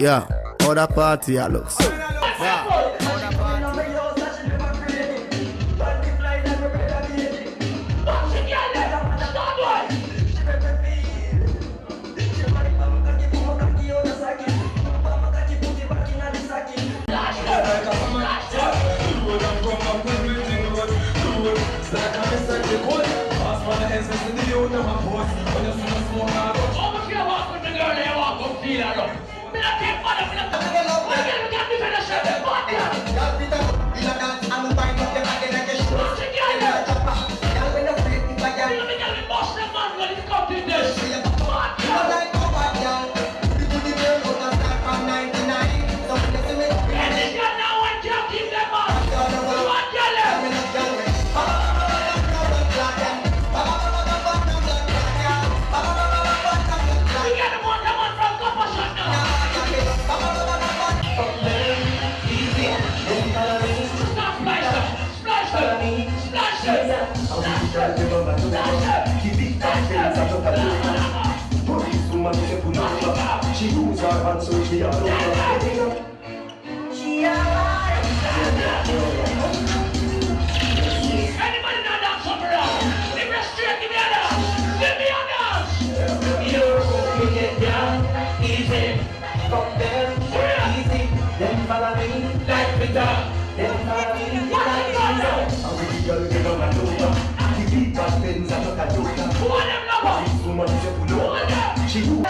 Yeah, how the party looks. Yeah. She moves her hands so she all over. She alive. Anybody know that somewhere else? If you're straight, give me a dance. Give me a dance. You get down easy. From them easy. Then follow me like Peter. Then follow me like Jesus. I'm with the girl get on and over. The beat back bends and not a joker. Who are them lovers? This woman is a pull-up. She do.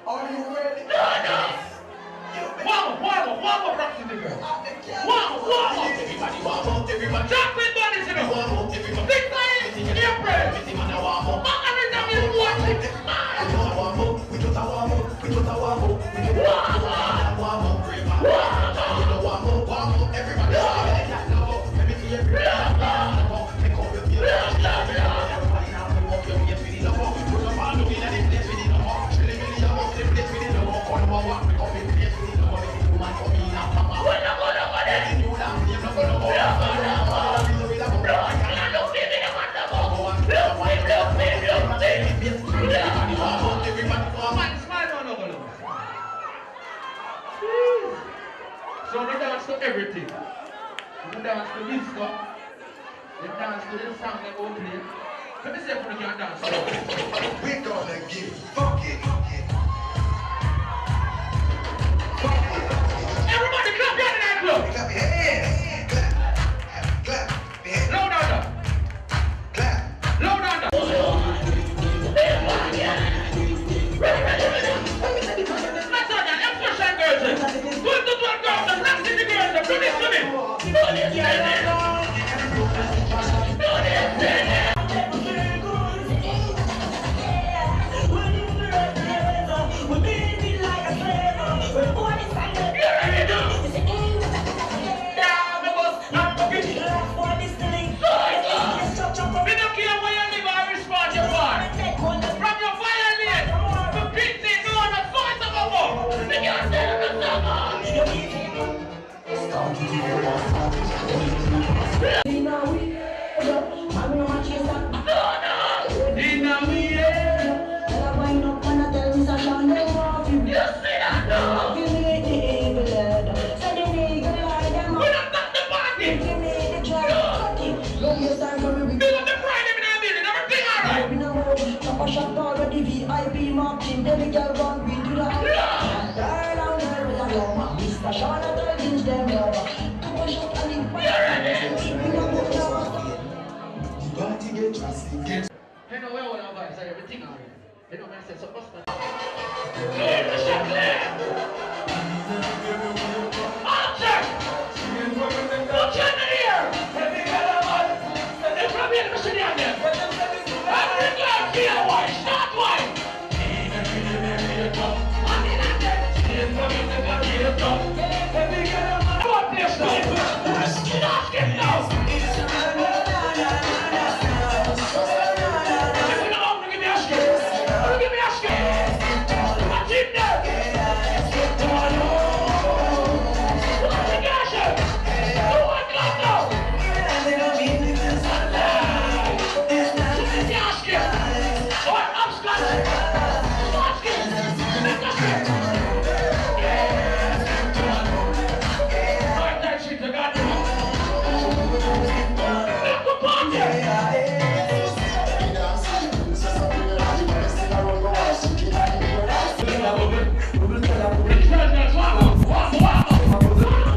Are you ready? Warm up, rocks in the girl. Warm up. Everybody. Chocolate bunnies in the warm up. Big time, your bread. Every time you watch it. We do the warm up. Everybody. Let me see everybody. So we dance to everything. We dance to disco. We dance to the song that we play. Let me see if we can dance. We're gonna get funky. Everybody clap your hands, club. Clap your hands. Clap. Low down. Clap. Low down. Latonya, let's push that girls. Put the girls, let's see the girls. Do this to me. Do this.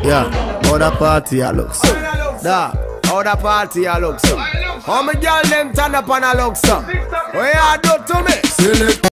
Yeah, how the party a looks. Da, how the party a looks. How my girl them turn up and a looks. What you do to me?